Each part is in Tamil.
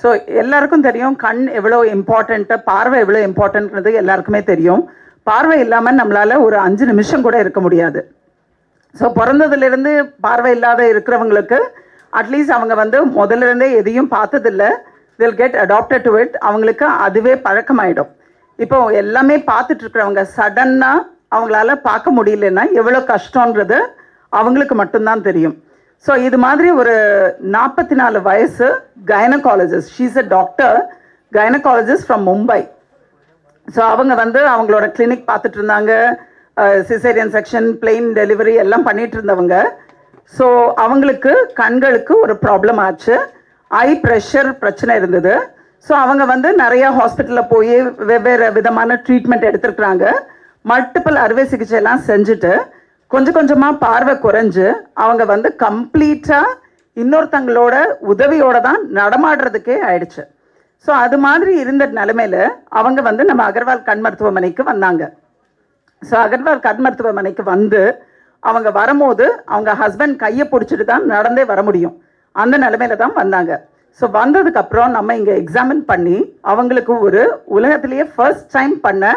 ஸோ எல்லாருக்கும் தெரியும் கண் எவ்வளோ இம்பார்ட்டண்ட்டு, பார்வை எவ்வளோ இம்பார்ட்டன்ட்ன்றது எல்லாருக்குமே தெரியும். பார்வை இல்லாமல் நம்மளால் ஒரு 5 நிமிஷம் கூட இருக்க முடியாது. ஸோ பிறந்ததுலேருந்து பார்வை இல்லாத இருக்கிறவங்களுக்கு அட்லீஸ்ட் அவங்க வந்து முதல்ல இருந்தே எதையும் பார்த்ததில்லை, தில் கெட் அடாப்டட் டு இட். அவங்களுக்கு அதுவே பழக்கமாயிடும். இப்போ எல்லாமே பார்த்துட்டு இருக்கிறவங்க சடன்னாக அவங்களால பார்க்க முடியலன்னா எவ்வளோ கஷ்டன்றது அவங்களுக்கு மட்டும்தான் தெரியும். ஸோ இது மாதிரி ஒரு 44 வயசு gynaecologist, she's a doctor gynaecologist from Mumbai. So அவங்க வந்து அவங்களோட கிளினிக் பார்த்துட்டு இருந்தாங்க, சிசேரியன் செக்ஷன், பிளெயின் டெலிவரி எல்லாம் பண்ணிட்டு இருந்தவங்க. ஸோ அவங்களுக்கு கண்களுக்கு ஒரு ப்ராப்ளம் ஆச்சு, ஐ ப்ரெஷர் பிரச்சனை இருந்தது. ஸோ அவங்க வந்து நிறையா ஹாஸ்பிட்டலில் போய் வெவ்வேறு விதமான ட்ரீட்மெண்ட் எடுத்துருக்குறாங்க. மல்டிபிள் அறுவை சிகிச்சையெல்லாம் செஞ்சுட்டு கொஞ்சம் கொஞ்சமாக பார்வை குறைஞ்சு அவங்க வந்து கம்ப்ளீட்டாக இன்னொருத்தங்களோட உதவியோடு தான் நடமாடுறதுக்கே ஆயிடுச்சு. ஸோ அது மாதிரி இருந்த நிலைமையில் அவங்க வந்து நம்ம அகர்வால் கண் மருத்துவமனைக்கு வந்தாங்க. ஸோ அகர்வால் கண் மருத்துவமனைக்கு வந்து அவங்க வரும்போது அவங்க ஹஸ்பண்ட் கையை பிடிச்சிட்டு தான் நடந்தே வர முடியும், அந்த நிலைமையில தான் வந்தாங்க. ஸோ வந்ததுக்கப்புறம் நம்ம இங்கே எக்ஸாமின் பண்ணி அவங்களுக்கு ஒரு உலகத்திலேயே ஃபர்ஸ்ட் டைம் பண்ண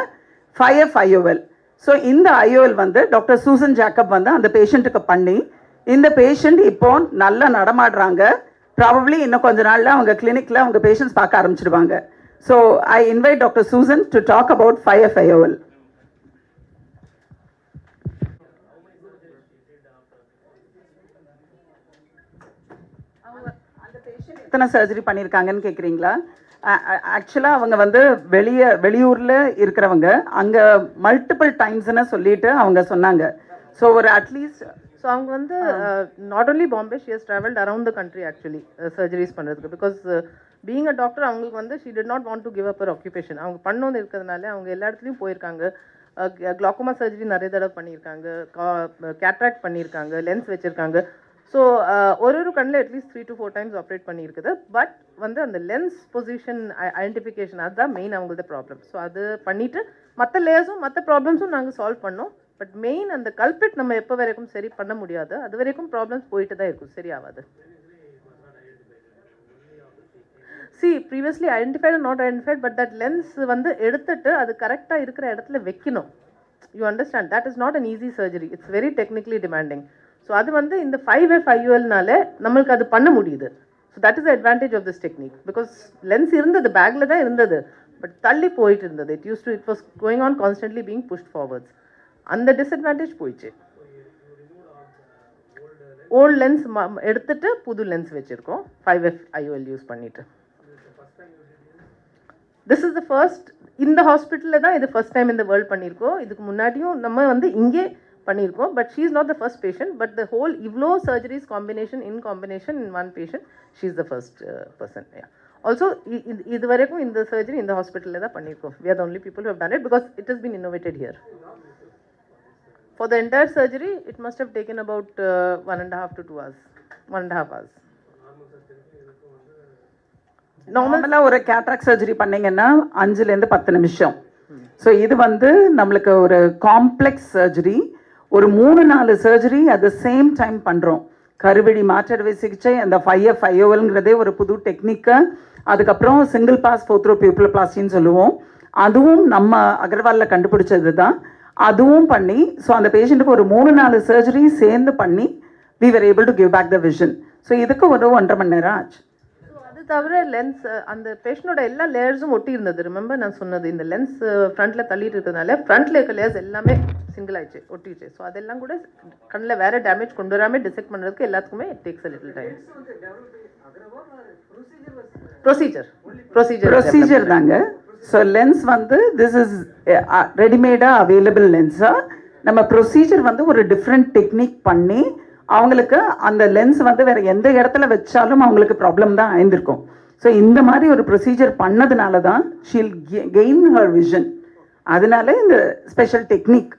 5F IOL. ஸோ இந்த IOL வந்து டாக்டர் சூசன் ஜேக்கப் வந்து அந்த பேஷண்ட்டுக்கு பண்ணி இந்த பேஷண்ட் இப்போ நல்லா நடமாடுறாங்க. ப்ராபப்ளி இன்னும் கொஞ்ச நாளில் அவங்க கிளினிக்கில் அவங்க பேஷண்ட்ஸ் பார்க்க ஆரம்பிச்சிடுவாங்க. So I invite doctor Susan to talk about 5F IOL. எத்தனை சர்ஜரி பண்ணியிருக்காங்கன்னு கேட்குறீங்களா? ஆக்சுவலாக அவங்க வந்து வெளியூரில் இருக்கிறவங்க, அங்கே மல்டிபிள் டைம்ஸ்ன்னு சொல்லிட்டு அவங்க சொன்னாங்க. ஸோ ஒரு அட்லீஸ்ட் ஸோ அவங்க வந்து not only Bombay, she has travelled around the country actually surgeries பண்ணுறதுக்கு. பிகாஸ் பீயிங் அ டாக்டர் அவங்களுக்கு வந்து she did not want to give up அர் ஆக்குபேஷன். அவங்க பண்ணோன்னு இருக்கிறதுனால அவங்க எல்லா இடத்துலையும் போயிருக்காங்க. கிளாக்கோமா சர்ஜரி நிறைய தடவை பண்ணியிருக்காங்க, கேட்ராக்ட் பண்ணியிருக்காங்க, லென்ஸ் வச்சுருக்காங்க. ஸோ ஒரு கண்ணில் அட்லீஸ்ட் 3 to 4 டைம்ஸ் ஆப்ரேட் பண்ணியிருக்குது. பட் வந்து அந்த லென்ஸ் பொசிஷன் ஐடென்டிஃபிகேஷன் அதுதான் மெயின் அவங்களது ப்ராப்ளம். ஸோ அது பண்ணிவிட்டு மற்ற லேயர்ஸும் மற்ற ப்ராப்ளம்ஸும் நாங்கள் சால்வ் பண்ணோம். பட் மெயின் அந்த கல்பிட் நம்ம எப்போ வரைக்கும் சரி பண்ண முடியாது, அது வரைக்கும் ப்ராப்ளம்ஸ் போயிட்டு தான் இருக்கும், சரி ஆகாது. See previously identified and not identified, but that lens வந்து எடுத்துட்டு அது கரெக்டாக இருக்கிற இடத்துல வைக்கணும். You understand, that is not an easy surgery, it's very technically demanding. So அது வந்து இந்த 5F IOLனால நம்மளுக்கு அது பண்ண முடியுது. So that is the advantage of this technique. Because lens இருந்தது, பேக்கில் தான் இருந்தது, பட் தள்ளி போயிட்டு இருந்தது. It was going on constantly being pushed forwards. அந்த டிஸ்அட்வான்டேஜ் போயிடுச்சு. ஓல்டு லென்ஸ் எடுத்துட்டு புது லென்ஸ் வச்சுருக்கோம் 5F IOL யூஸ் பண்ணிட்டு. திஸ் இஸ் த ஃபர்ஸ்ட், இந்த ஹாஸ்பிட்டலில் தான் இது ஃபர்ஸ்ட் டைம் இந்த வேர்ல்ட் பண்ணியிருக்கோம். இதுக்கு முன்னாடியும் நம்ம வந்து இங்கே பண்ணியிருக்கோம். But she is not the first patient, but the whole இவ்வளோ surgeries combination in one patient, she is the first person. Also இது வரைக்கும் இந்த சர்ஜரி இந்த ஹாஸ்பிட்டலில் தான் பண்ணியிருக்கோம். We are the only people who have done it because it has been innovated here. For the entire surgery, it must have taken about 1.5 to 2 hours. 1.5 hours. நார்மலாக ஒரு கேட்ராக்ட் சர்ஜரி பண்ணிங்கன்னா 5லேருந்து 10 நிமிஷம். ஸோ இது வந்து நம்மளுக்கு ஒரு காம்ப்ளெக்ஸ் சர்ஜரி, ஒரு 3-4 surgery at the same time பண்ணுறோம். கருவழி மாற்றறுவை சிகிச்சை, அந்த 5F IOLங்கிறதே ஒரு புது டெக்னிக்கு. அதுக்கப்புறம் சிங்கிள் பாஸ் ஃபோத்ரோ பியூப்பிளோபிளாஸ்டின்னு சொல்லுவோம், அதுவும் நம்ம அகர்வாலில் கண்டுபிடிச்சது தான். அதுவும் பண்ணி ஸோ அந்த பேஷண்ட்டுக்கு ஒரு 3-4 சர்ஜரி சேர்ந்து பண்ணி we were able to give back the vision. So இதுக்கு ஒரு 1.5 மணி நேரம் ஆச்சு. ஸோ அது தவிர லென்ஸ் அந்த பேஷண்டோட எல்லா லேயர்ஸும் ஒட்டி இருந்தது. ரிமெம்பர் நான் சொன்னது, இந்த லென்ஸ் ஃப்ரண்ட்டில் தள்ளிட்டு இருக்கிறதுனால ஃப்ரண்ட்டில் இருக்க லேயர்ஸ் எல்லாமே சிங்கிள் ஆயிடுச்சு, ஒட்டிடுச்சு. ஸோ அதெல்லாம் கூட கண்ணில் வேறு டேமேஜ் கொண்டு வராமல் டிசெக்ட் பண்ணுறதுக்கு எல்லாத்துக்குமே it takes a little time. Procedure தாங்க. ஸோ லென்ஸ் வந்து திஸ் இஸ் ரெடிமேடாக அவைலபிள் லென்ஸாக நம்ம ப்ரொசீஜர் வந்து ஒரு டிஃப்ரெண்ட் டெக்னிக் பண்ணி அவங்களுக்கு அந்த லென்ஸ் வந்து வேறு எந்த இடத்துல வச்சாலும் அவங்களுக்கு ப்ராப்ளம் தான் ஆயிருந்திருக்கும். ஸோ இந்த மாதிரி ஒரு ப்ரொசீஜர் பண்ணதுனால தான் ஷீல் கெயின் ஹர் விஷன். அதனால இந்த special technique.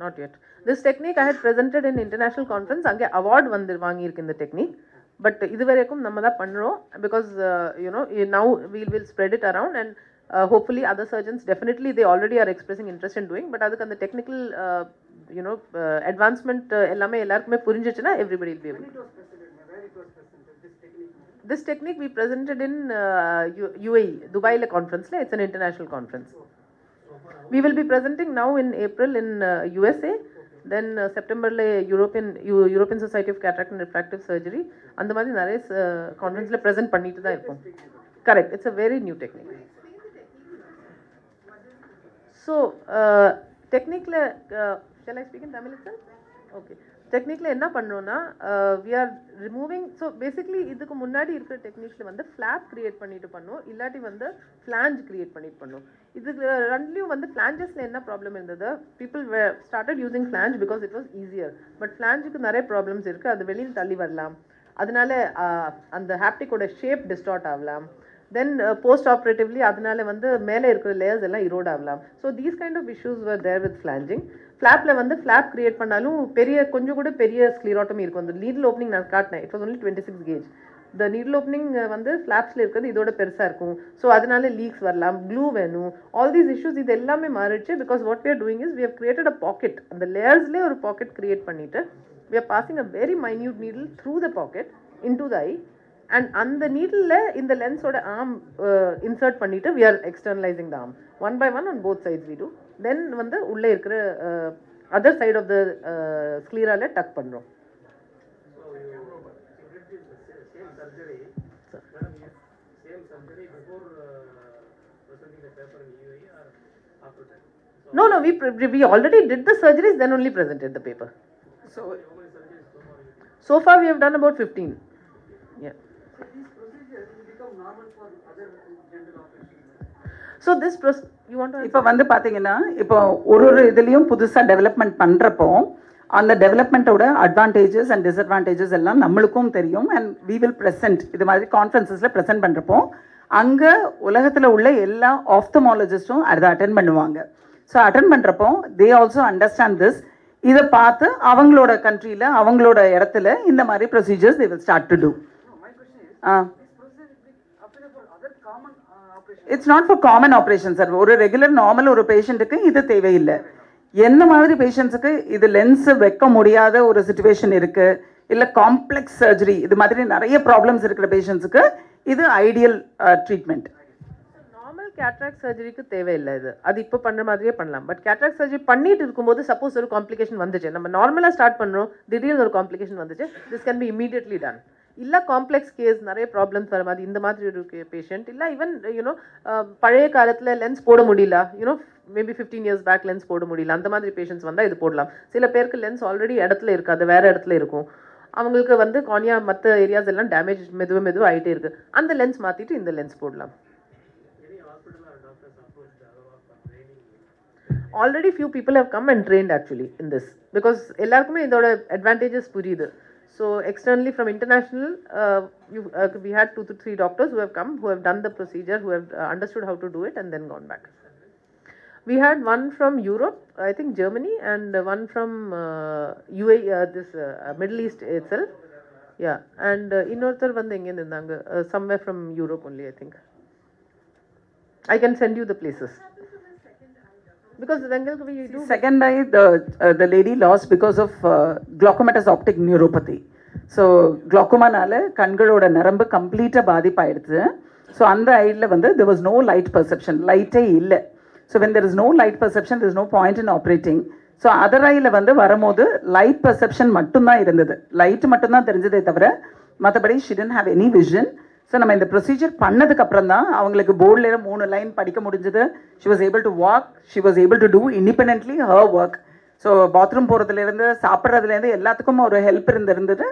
Not yet. This technique I had presented in international conference. அங்கே அவார்ட் வந்து வாங்கியிருக்கு இந்த டெக்னிக். பட் இது வரைக்கும் நம்ம தான் பண்ணுறோம். Because now we will spread it around and hopefully other surgeons definitely they already are expressing interest in doing. But அதுக்கு அந்த technical advancement எல்லாமே எல்லாருக்குமே புரிஞ்சிச்சுன்னா everybody will be able to. This technique we presented in UAE, Dubai conference. It's an international conference. We will be presenting now in April in USA. Then September European Society of Cataract and Refractive Surgery. அந்த மாதிரி நிறைய கான்ஃபரன்ஸ்ல present பண்ணிட்டு தான் இருப்போம். Correct. It's a very new technique. So technique shall I speak in Tamil itself? Okay. டெக்னிக்கில் என்ன பண்ணோன்னா we are removing. So basically இதுக்கு முன்னாடி இருக்கிற டெக்னிக்ஸில் வந்து ஃப்ளாப் கிரியேட் பண்ணிட்டு பண்ணோம், இல்லாட்டி வந்து ஃப்ளாஞ்ச் கிரியேட் பண்ணிட்டு பண்ணோம். இதுக்கு ரெண்டுலேயும் வந்து ஃப்ளாஞ்சஸில் என்ன ப்ராப்ளம் இருந்தது, people started using flange because it was easier. But ஃப்ளாஞ்சுக்கு நிறைய ப்ராப்ளம்ஸ் இருக்குது, அது வெளியில் தள்ளி வரலாம், அதனால அந்த ஹாப்டிக்கோட ஷேப் டிஸ்டார்ட் ஆகலாம். தென் போஸ்ட் ஆப்ரேட்டிவ்லி அதனால வந்து மேலே இருக்கிற லேயர்ஸ் எல்லாம் இரோட் ஆகலாம். So these kind of issues were there with flanging. ஃப்ளாப்பில் வந்து ஃப்ளாப் கிரியேட் பண்ணாலும் கொஞ்சம் கூட பெரிய ஸ்க்ளீரோட்டமி இருக்கும். அந்த நீடில் ஓப்பனிங் நான் காட்டினேன், இட் வாஸ் ஒன்லி 26 gauge. இந்த நீடில் ஓப்பனிங் வந்து ஃப்ளாப்ஸில் இருக்கிறது இதோட பெருசாக இருக்கும். ஸோ அதனால லீக்ஸ் வரலாம், க்ளூ வேணும், ஆல் தீஸ் இஷ்யூஸ் இது எல்லாமே மாறிடுச்சு. Because what we are doing is we have created a packet. அந்த லேயர்ஸ்லேயே ஒரு பாக்கெட் கிரியேட் பண்ணிட்டு we are passing a very minute needle through the packet into the eye. And அந்த நீடில் இந்த லென்ஸோட ஆர்ம் இன்சர்ட் பண்ணிட்டு we are externalising the arm one by one on both sides we do. Then வந்து உள்ளே இருக்கிற அதர் சைட் ஆஃப் த ஸ்க்ளீரால டக் பண்ணுறோம். No, we already did the surgeries, then only presented the paper. So far we have done about 15. Yeah. So this process you want to இப்போ வந்து பாத்தீங்கன்னா இப்போ ஒரு இதுலயும் புதுசா டெவலப்மெண்ட் பண்றப்போ அந்த டெவலப்மெண்ட்டோட அட்வான்டேஜஸ் அண்ட் டிஸ்அட்வான்டேஜஸ் எல்லாம் நம்மளுக்கும் தெரியும். அண்ட் வி வில் ப்ரெசென்ட் இது மாதிரி கான்ஃபரன்சஸ்ல ப்ரெசென்ட் பண்றப்போ அங்க உலகத்துல உள்ள எல்லா ஆப்தமாலஜிஸ்டும் அதை அட்டென்ட் பண்ணுவாங்க. ஸோ அட்டென்ட் பண்றப்போ தே ஆல்சோ அண்டர்ஸ்டாண்ட் திஸ். இதை பார்த்து அவங்களோட கண்ட்ரியில அவங்களோட இடத்துல இந்த மாதிரி procedures they will start to do. It's not for common operation sir. ஒரு ரெகுலர் நார்மல் ஒரு பேஷண்ட்டுக்கு இது தேவையில்லை. என்ன மாதிரி பேஷண்ட்ஸுக்கு இது லென்ஸ் வைக்க முடியாத ஒரு சுச்சுவேஷன் இருக்கு, இல்லை காம்ப்ளெக்ஸ் சர்ஜரி, இது மாதிரி நிறைய ப்ராப்ளம்ஸ் இருக்கிற பேஷண்ட்ஸுக்கு இது ஐடியல் ட்ரீட்மெண்ட். நார்மல் கேட்ராக்ட் சர்ஜரிக்கு தேவையில்லை இது, அது இப்போ பண்ணுற மாதிரியே பண்ணலாம். பட் கேட்ராக்ட் சர்ஜரி பண்ணிட்டு இருக்கும்போது சப்போஸ் ஒரு காம்ப்ளிகேஷன் வந்துச்சு, நம்ம நார்மலாக ஸ்டார்ட் பண்ணுறோம், திடீர்னு ஒரு காம்ப்ளிகேஷன் வந்துச்சு, this can be immediately done. இல்லை காம்ப்ளெக்ஸ் கேஸ் நிறைய ப்ராப்ளம்ஸ் வர மாதிரி இந்த மாதிரி ஒரு பேஷண்ட், இல்லை ஈவன் யூனோ பழைய காலத்தில் லென்ஸ் போட முடியல, you know maybe 15 years back lens போட முடியல, அந்த மாதிரி பேஷண்ட்ஸ் வந்தால் இது போடலாம். சில பேருக்கு லென்ஸ் ஆல்ரெடி இடத்துல இருக்காது, வேறு இடத்துல இருக்கும், அவங்களுக்கு வந்து கார்னியா மற்ற ஏரியாஸ் எல்லாம் டேமேஜ் மெதுவாக ஆகிட்டே இருக்குது, அந்த லென்ஸ் மாற்றிட்டு இந்த லென்ஸ் போடலாம். Already few people have come and trained actually in this because எல்லாருக்குமே இதோட advantages புரியுது. So externally from international we had 2 to 3 doctors who have come, who have done the procedure, who have understood how to do it and then gone back. We had one from Europe, I think Germany, and one from UAE, this Middle East itself. Yeah, and இன்னொருத்தர் வந்து எங்க இருந்தாங்க, somewhere from Europe only I think. I can send you the places. Because we do second eye the lady lost because of glaucomatous optic neuropathy. So glaucoma நால கண்களோட நரம்பு கம்ப்ளீட்டா பாதிப்பாயிடுச்சு. ஸோ அந்த ஐல வந்து there was no light perception, லைட்டே இல்லை. So when there is no light perception there is no point in operating. So other ஐல வந்து வரும்போது லைட் பெர்செப்ஷன் மட்டும்தான் இருந்தது, லைட் மட்டும்தான் தெரிஞ்சதே தவிர மற்றபடி she didn't have any vision. So நம்ம இந்த ப்ரொசீஜர் பண்ணதுக்கு அப்புறம் தான் அவங்களுக்கு போர்டில் 3 லைன் படிக்க முடிஞ்சது. She was able to walk, she was able to do independently her work. So bathroom போகிறதுலேருந்து சாப்பிட்றதுலேருந்து எல்லாத்துக்கும் ஒரு ஹெல்ப் இருந்தது.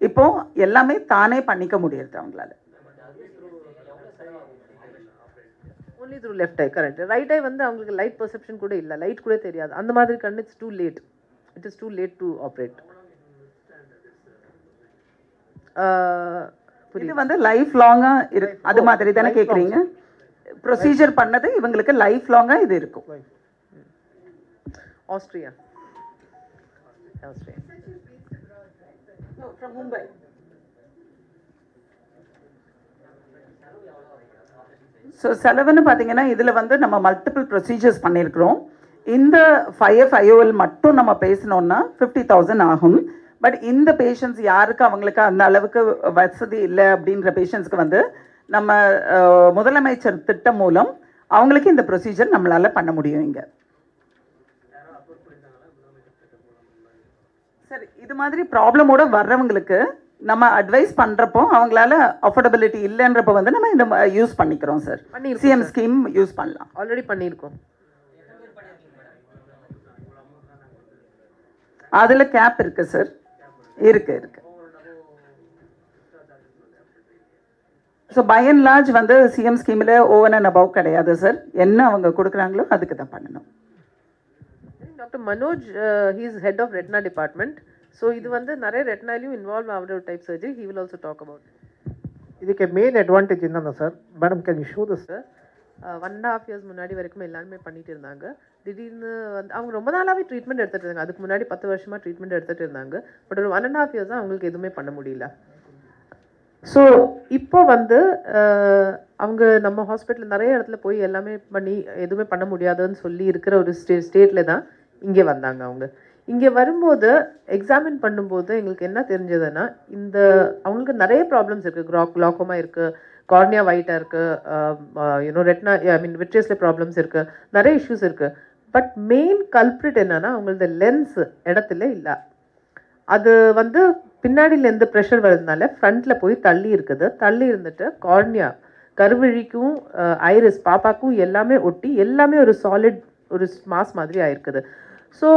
இப்போ எல்லாமே தானே பண்ணிக்க முடியுது அவங்களால. only through left eye, correct. Right eye வந்து அவங்களுக்கு லைட் பெர்செப்ஷன் கூட இல்லை, லைட் கூட தெரியாது, அந்த மாதிரி கண்ணு it's too late, it is too late to operate. இது வந்து லைஃப் லாங்கா இருக்கு, அது மாதிரி தானே கேக்குறீங்க? ப்ரொசீஜர் பண்ணது இவங்களுக்கு லைஃப் லாங்கா இது இருக்கும். Austria from Mumbai. ஸோ செலவுன்னு பார்த்தீங்கன்னா இதில் வந்து நம்ம மல்டிபிள் ப்ரொசீஜர்ஸ் பண்ணியிருக்கிறோம். இந்த 5F IOL மட்டும் நம்ம பேசினோன்னா 50,000 ஆகும். பட் இந்த பேஷண்ட்ஸ் யாருக்கு அவங்களுக்கு அந்த அளவுக்கு வசதி இல்லை அப்படின்ற பேஷண்ட்ஸ்க்கு வந்து நம்ம முதலமைச்சர் திட்டம் மூலம் அவங்களுக்கு இந்த ப்ரொசீஜர் நம்மளால் பண்ண முடியும் இங்கே. சார் இது மாதிரி ப்ராப்ளமோட வர்றவங்களுக்கு நம்ம அட்வைஸ் பண்ணுறப்போ அவங்களால அஃபோர்டபிலிட்டி இல்லைன்றப்போ வந்து நம்ம இந்த யூஸ் பண்ணிக்கிறோம் சார். சிஎம் ஸ்கீம் யூஸ் பண்ணலாம். ஆல்ரெடி பண்ணியிருக்கோம். அதில் கேப் இருக்குது சார். இருக்கு. ஸோ பை அண்ட் லார்ஜ் வந்து சிஎம் ஸ்கீமில் ஓவன் அண்ட் அபவ் கிடையாது சார். என்ன அவங்க கொடுக்குறாங்களோ அதுக்கு தான் பண்ணணும். Doctor Manoj he's head of retina department. So இது வந்து நிறைய ரெட்னாலையும் இன்வால்வ் ஆகிற ஒரு type surgery. He will also talk about. ಇದಕ್ಕೆ ಮೇನ್ ಅಡ್ವಾಂಟೇಜ್ என்னன்னா sir, madam can you show this? 1.5 years முன்னாடி வரைக்கும் எல்லாருமே பண்ணிட்டு இருந்தாங்க. திடீர்னு வந்து அவங்க ரொம்ப நாளாகவே ட்ரீட்மெண்ட் எடுத்துகிட்டு இருந்தாங்க. அதுக்கு முன்னாடி 10 வருஷமாக ட்ரீட்மெண்ட் எடுத்துகிட்டு இருந்தாங்க. பட் ஒரு 1.5 years அவங்களுக்கு எதுவுமே பண்ண முடியல. ஸோ இப்போ வந்து அவங்க நம்ம ஹாஸ்பிட்டல் நிறைய இடத்துல போய் எல்லாமே பண்ணி எதுவுமே பண்ண முடியாதுன்னு சொல்லி இருக்கிற ஒரு ஸ்டேட்டில் தான் இங்கே வந்தாங்க. அவங்க இங்கே வரும்போது எக்ஸாமின் பண்ணும்போது எங்களுக்கு என்ன தெரிஞ்சதுன்னா, இந்த அவங்களுக்கு நிறைய ப்ராப்ளம்ஸ் இருக்குது. குளாக்கோமா இருக்குது, கார்னியா ஒயிட்டாக இருக்குது, ரெட்னா விட்ரியஸில் ப்ராப்ளம்ஸ் இருக்குது, நிறைய இஷ்யூஸ் இருக்குது. பட் மெயின் கல்ப்ரிட் என்னன்னா அவங்களது லென்ஸ் இடத்துல இல்லை. அது வந்து பின்னாடியிலேருந்து ப்ரெஷர் வர்றதுனால ஃப்ரண்ட்டில் போய் தள்ளி இருக்குது. தள்ளி இருந்துட்டு கார்னியா கருவழிக்கும் ஐரிஸ் பாப்பாக்கும் எல்லாமே ஒட்டி எல்லாமே ஒரு சாலிட் ஒரு மாஸ் மாதிரி ஆயிருக்குது. ஸோ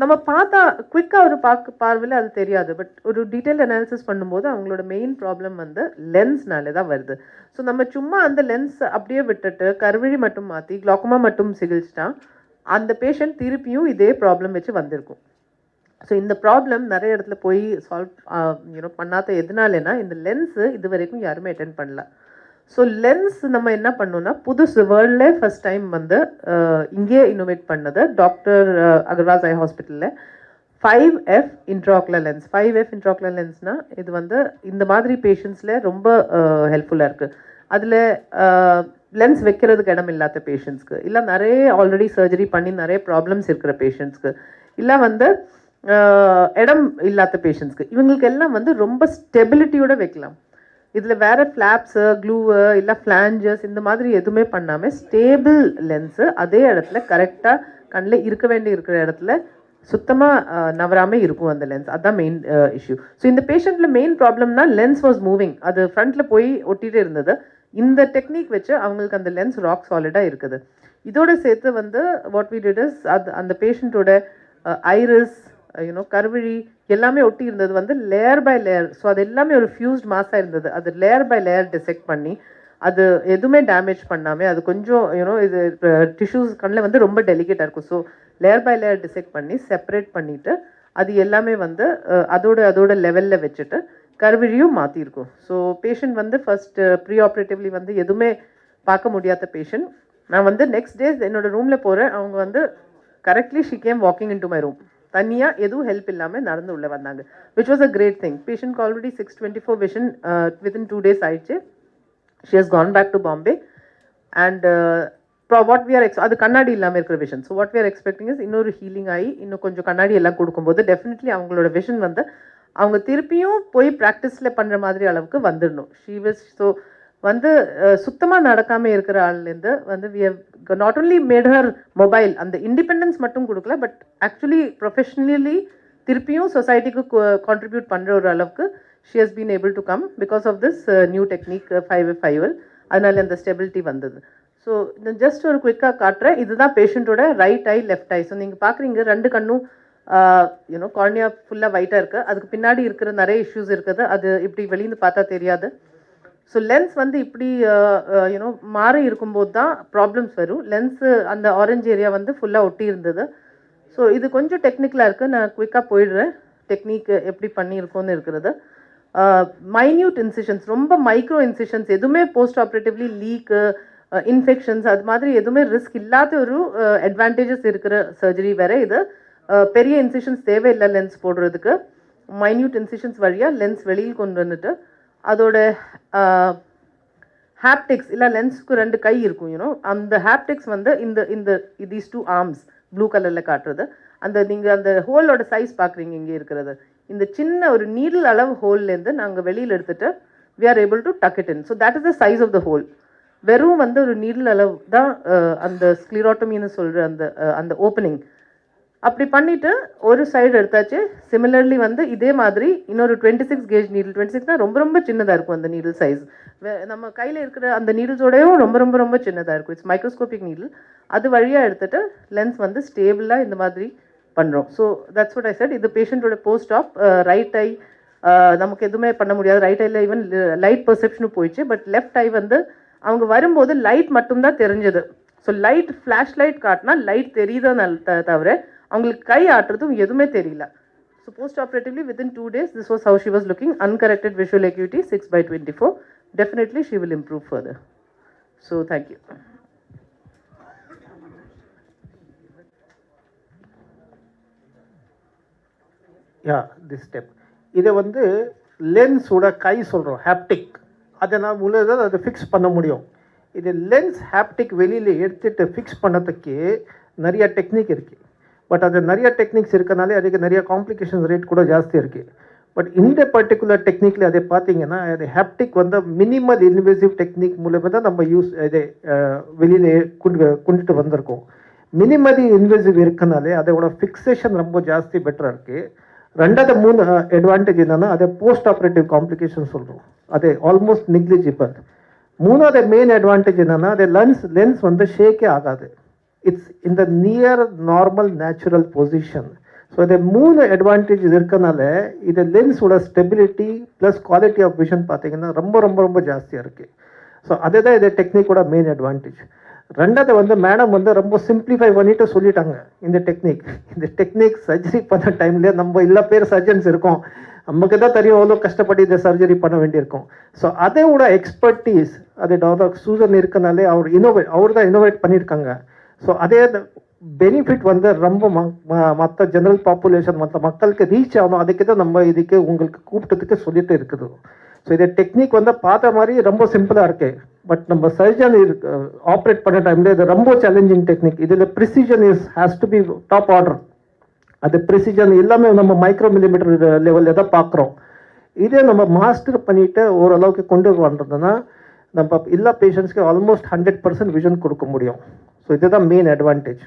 நம்ம பார்த்தா குவிக்காக ஒரு பார்வையில் அது தெரியாது. பட் ஒரு டீட்டெயில் அனாலிசிஸ் பண்ணும்போது அவங்களோட மெயின் ப்ராப்ளம் வந்து லென்ஸ்னாலே தான் வருது. ஸோ நம்ம சும்மா அந்த லென்ஸ் அப்படியே விட்டுட்டு கருவழி மட்டும் மாற்றி குளாக்கோமா மட்டும் சிகிச்சைச்சிட்டா அந்த பேஷண்ட் திருப்பியும் இதே ப்ராப்ளம் வச்சு வந்திருக்கும். ஸோ இந்த ப்ராப்ளம் நிறைய இடத்துல போய் சால்வ் பண்ணாத எதனாலனா இந்த லென்ஸு இது வரைக்கும் யாருமே அட்டென்ட் பண்ணல. ஸோ லென்ஸ் நம்ம என்ன பண்ணோம்னா புதுசு வேர்ல்ட்ல ஃபர்ஸ்ட் டைம் வந்து இங்கே இன்னோவேட் பண்ணது டாக்டர் அகர்வால் ஐ ஹாஸ்பிட்டலில் 5F intraocular lens. 5F intraocular லென்ஸ்னால் இது வந்து இந்த மாதிரி பேஷண்ட்ஸில் ரொம்ப ஹெல்ப்ஃபுல்லாக இருக்குது. அதில் லென்ஸ் வைக்கிறதுக்கு இடம் இல்லாத பேஷண்ட்ஸ்க்கு, இல்லை நிறைய ஆல்ரெடி சர்ஜரி பண்ணி நிறைய ப்ராப்ளம்ஸ் இருக்கிற பேஷண்ட்ஸ்க்கு, இல்லை வந்து இடம் இல்லாத பேஷண்ட்ஸ்க்கு, இவங்களுக்கு எல்லாம் வந்து ரொம்ப ஸ்டெபிலிட்டியோட வைக்கலாம். இதில் வேறு ஃப்ளாப்ஸு க்ளூவு இல்லை ஃப்ளான்ஜஸ் இந்த மாதிரி எதுவுமே பண்ணாமல் ஸ்டேபிள் லென்ஸு அதே இடத்துல கரெக்டாக கண்ணில் இருக்க வேண்டிய இருக்கிற இடத்துல சுத்தமாக நவராமல் இருக்கும் அந்த லென்ஸ். அதுதான் மெயின் இஷ்யூ. ஸோ இந்த பேஷண்ட்டில் மெயின் ப்ராப்ளம்னா லென்ஸ் வாஸ் மூவிங், அது ஃப்ரண்ட்டில் போய் ஒட்டிகிட்டே இருந்தது. இந்த டெக்னிக் வச்சு அவங்களுக்கு அந்த லென்ஸ் ராக் சாலிடாக இருக்குது. இதோட சேர்த்து வந்து வாட் வி டிட் இஸ் அந்த பேஷண்ட்டோட ஐரிஸ் கருவழி எல்லாமே ஒட்டி இருந்தது வந்து லேயர் பை லேயர். ஸோ அது எல்லாமே ஒரு ஃபியூஸ்ட் மாஸாக இருந்தது. அது லேயர் பை லேயர் டிசெக்ட் பண்ணி அது எதுவுமே டேமேஜ் பண்ணாமல் அது கொஞ்சம் இது டிஷ்யூஸ் கண்ணில் வந்து ரொம்ப டெலிகேட்டாக இருக்கும். So layer by layer dissect பண்ணி செப்பரேட் பண்ணிவிட்டு அது எல்லாமே வந்து அதோட லெவலில் வச்சுட்டு கருவழியும் மாற்றிருக்கும். ஸோ பேஷண்ட் வந்து ஃபர்ஸ்ட் ப்ரீ ஆப்ரேட்டிவ்லி வந்து எதுவுமே பார்க்க முடியாத பேஷண்ட். நான் வந்து நெக்ஸ்ட் டேஸ் என்னோடய ரூமில் போகிறேன். அவங்க வந்து correctly she came walking into my room. தனியாக எதுவும் ஹெல்ப் இல்லாமல் நடந்து உள்ளே வந்தாங்க, which was a great thing. பேஷண்ட்க்கு ஆல்ரெடி 624 விஷன் வித்தின் 2 days ஆயிடுச்சு. She has gone back to Bombay and what we are அது கண்ணாடி இல்லாமல் இருக்கிற vision. So what we are expecting is இன்னொரு ஹீலிங் ஆகி இன்னும் கொஞ்சம் கண்ணாடி எல்லாம் கொடுக்கும்போது டெஃபினெட்லி அவங்களோட விஷன் வந்து அவங்க திருப்பியும் போய் ப்ராக்டிஸில் பண்ணுற மாதிரி அளவுக்கு வந்துடணும். ஷீ வாஸ் ஸோ வந்து சுத்தமாக நடக்காமல் இருக்கிற ஆள்லேருந்து வந்து we have not only made her mobile அந்த இண்டிபெண்டன்ஸ் மட்டும் கொடுக்கல, பட் ஆக்சுவலி ப்ரொஃபஷ்னலி திருப்பியும் சொசைட்டிக்கு கான்ட்ரிபியூட் பண்ணுற ஒரு அளவுக்கு she has been able to come because of this new technique 5F. அதனால அந்த ஸ்டெபிலிட்டி வந்தது. ஸோ ஜஸ்ட் ஒரு குயிக்காக காட்டுறேன். இதுதான் பேஷண்ட்டோட right eye left eye. So நீங்கள் பார்க்குறீங்க 2 கண்ணும் கார்னியா ஃபுல்லாக ஒயிட்டாக இருக்குது. அதுக்கு பின்னாடி இருக்கிற நிறைய இஷ்யூஸ் இருக்குது. அது இப்படி வெளியிருந்து பார்த்தா தெரியாது. ஸோ லென்ஸ் வந்து இப்படி மாறி இருக்கும்போது தான் ப்ராப்ளம்ஸ் வரும். லென்ஸு அந்த ஆரஞ்சு ஏரியா வந்து ஃபுல்லாக ஒட்டி இருந்தது. ஸோ இது கொஞ்சம் டெக்னிக்கலாக இருக்குது. நான் குயிக்காக போயிடுறேன். டெக்னிக் எப்படி பண்ணியிருக்கோன்னு இருக்கிறது. மைன்யூட் இன்சிஷன்ஸ், ரொம்ப மைக்ரோ இன்சிஷன்ஸ், எதுவுமே போஸ்ட் ஆப்ரேட்டிவ்லி லீக்கு இன்ஃபெக்ஷன்ஸ் அது மாதிரி எதுவுமே ரிஸ்க் இல்லாத ஒரு அட்வான்டேஜஸ் இருக்கிற சர்ஜரி வேறு இது. பெரிய இன்சிஷன்ஸ் தேவையில்லை லென்ஸ் போடுறதுக்கு. மைன்யூட் இன்சிஷன்ஸ் வழியாக லென்ஸ் வெளியில் கொண்டு வந்துட்டு அதோட ஹாப்டிக்ஸ் இல்லை லென்ஸுக்கு 2 கை இருக்கும். அந்த ஹாப்டிக்ஸ் வந்து இந்த தீஸ் 2 ஆர்ம்ஸ் ப்ளூ கலரில் காட்டுறது. அந்த நீங்கள் அந்த ஹோலோட சைஸ் பார்க்குறீங்க இங்கே இருக்கிறது. இந்த சின்ன ஒரு நீடில் அளவு ஹோல்லேருந்து நாங்கள் வெளியில் எடுத்துட்டு we are able to tuck it in. So that is the size of the hole. வெறும் வந்து ஒரு நீடில் அளவு தான் அந்த ஸ்க்ளிரோட்டமின்னு சொல்கிற அந்த ஓப்பனிங். அப்படி பண்ணிவிட்டு ஒரு சைடு எடுத்தாச்சு. சிமிலர்லி வந்து இதே மாதிரி இன்னொரு 26 கேஜ் நீடில், 26னா ரொம்ப ரொம்ப சின்னதாக இருக்கும் அந்த நீடில் சைஸ். நம்ம கையில் இருக்கிற அந்த நீடில்ஸோடையும் ரொம்ப ரொம்ப ரொம்ப சின்னதாக இருக்கும். It's microscopic needle. அது வழியாக எடுத்துகிட்டு லென்ஸ் வந்து ஸ்டேபிளாக இந்த மாதிரி பண்ணுறோம். So that's what I set. இது பேஷண்ட்டோட போஸ்ட் ஆஃப் ரைட் ஐ நமக்கு எதுவுமே பண்ண முடியாது. ரைட் ஐயில் ஈவன் லைட் பெர்செப்ஷனும் போயிடுச்சு. பட் லெஃப்ட் ஐ வந்து அவங்க வரும்போது லைட் மட்டும்தான் தெரிஞ்சது. ஸோ லைட் ஃப்ளாஷ் லைட் காட்டினா லைட் தெரியுதான் தவிர அவங்களுக்கு கை ஆட்டுறதும் எதுவுமே தெரியல. So post operatively within 2 days this was how she was looking. Uncorrected visual acuity 6/24. Definitely she will improve further. So thank you. This step இதை வந்து லென்ஸோட கை சொல்கிறோம் ஹாப்டிக். அதை நான் உள்ளதை அதை ஃபிக்ஸ் பண்ண முடியும். இது லென்ஸ் ஹாப்டிக் வெளியில் எடுத்துகிட்டு ஃபிக்ஸ் பண்ணதுக்கு நிறைய டெக்னிக் இருக்குது. பட் அது நிறைய டெக்னிக்ஸ் இருக்கனாலே அதுக்கு நிறைய காம்ப்ளிகேஷன்ஸ் ரேட் கூட ஜாஸ்தி இருக்குது. பட் இந்த பர்டிகுலர் டெக்னிக்கில் அதை பார்த்தீங்கன்னா அது ஹாப்டிக் வந்து மினிமல் இன்வேசிவ் டெக்னிக் மூலமாக தான் நம்ம இதை வெளியில் கொண்டுட்டு வந்திருக்கோம். மினிமலி இன்வேசிவ் இருக்கனாலே அதோட ஃபிக்ஸேஷன் ரொம்ப ஜாஸ்தி பெட்டராக இருக்குது. ரெண்டாவது 3 அட்வான்டேஜ் என்னென்னா அதை போஸ்ட் ஆப்ரேட்டிவ் காம்ப்ளிகேஷன் சொல்கிறோம். அது ஆல்மோஸ்ட் நெக்லிஜிபிள். 3வது மெயின் அட்வான்டேஜ் என்னென்னா அது லென்ஸ் வந்து ஷேக்கே ஆகாது. It's in the near normal natural position. So இது 3 அட்வான்டேஜ் இருக்கனால இது லென்ஸோட stability plus quality of vision பார்த்தீங்கன்னா ரொம்ப ரொம்ப ரொம்ப ஜாஸ்தியாக இருக்குது. ஸோ அதுதான் இது டெக்னிக்கோட மெயின் அட்வான்டேஜ். ரெண்டாவது வந்து மேடம் வந்து ரொம்ப சிம்பிளிஃபை பண்ணிட்டு சொல்லிட்டாங்க இந்த டெக்னிக் சர்ஜரி பண்ண டைம்லேயே நம்ம எல்லா பேர் சர்ஜன்ஸ் இருக்கோம். நமக்கு தான் தெரியும் எவ்வளோ கஷ்டப்பட்டு இதை சர்ஜரி பண்ண வேண்டியிருக்கும். ஸோ அதோட எக்ஸ்பர்டீஸ் அது டாக்டர் சூசன் இருக்கனாலே அவர் தான் இனோவேட் பண்ணியிருக்காங்க. ஸோ அதே பெனிஃபிட் வந்து ரொம்ப மற்ற ஜெனரல் பாப்புலேஷன் மற்ற மக்களுக்கு ரீச் ஆகணும். அதுக்கு தான் நம்ம இதுக்கு உங்களுக்கு கூப்பிட்டதுக்கு சொல்லிட்டு இருக்குது. ஸோ இதை டெக்னிக் வந்து பார்த்த மாதிரி ரொம்ப சிம்பிளாக இருக்குது. பட் நம்ம சர்ஜன் ஆப்ரேட் பண்ண டைமில் இது ரொம்ப சேலஞ்சிங் டெக்னிக். இதில் precision has to be top order. அது ப்ரிசிஷன் எல்லாமே நம்ம மைக்ரோ மில்லிமீட்டர் லெவலில் தான் பார்க்குறோம். இதே நம்ம மாஸ்டர் பண்ணிவிட்டு ஓரளவுக்கு கொண்டு வந்ததுன்னா நம்ம எல்லா பேஷண்ட்ஸ்க்கு ஆல்மோஸ்ட் 100% விஷன் கொடுக்க முடியும். ஸோ இதுதான் மெயின் அட்வான்டேஜ்.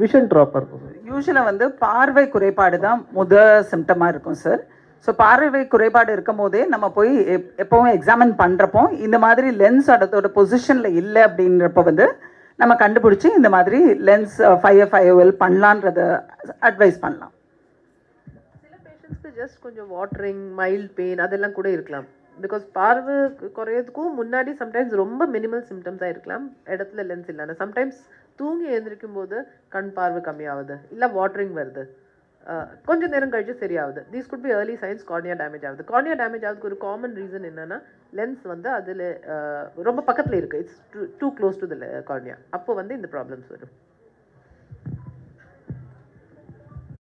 விஷன் ட்ராப்பர் யூஸ்வலாக வந்து பார்வை குறைபாடு தான் சிம்டமாக இருக்கும் சார். ஸோ பார்வை குறைபாடு இருக்கும் போதே நம்ம போய் எப்போவும் எக்ஸாமின் பண்ணுறப்போ இந்த மாதிரி லென்ஸ் அதோட பொசிஷனில் இல்லை அப்படின்றப்ப வந்து நம்ம கண்டுபிடிச்சி இந்த மாதிரி லென்ஸ் 5FIOL பண்ணலான்றத அட்வைஸ் பண்ணலாம். சில பேஷண்ட்ஸ்க்கு ஜஸ்ட் கொஞ்சம் வாட்டரிங், மைல்ட் பெயின் அதெல்லாம் கூட இருக்கலாம். பிகாஸ் பார்வை குறையறதுக்கும் முன்னாடி சம்டைம்ஸ் ரொம்ப மினிமல் சிம்டம்ஸாக இருக்கலாம் இடத்துல லென்ஸ் இல்லைன்னா. சம்டைம்ஸ் தூங்கி எழுந்திரிக்கும் போது கண் பார்வை கம்மியாகுது, இல்லை வாட்டரிங் வருது, கொஞ்சம் நேரம் கழிச்சு சரியாகுது. These could be early signs cornea damage ஆகுது. கார்னியா டேமேஜ் ஆகுதுக்கு ஒரு காமன் ரீசன் என்னன்னா லென்ஸ் வந்து அதில் ரொம்ப பக்கத்தில் இருக்குது. It's too close to the cornea. அப்போ வந்து இந்த ப்ராப்ளம்ஸ் வரும்.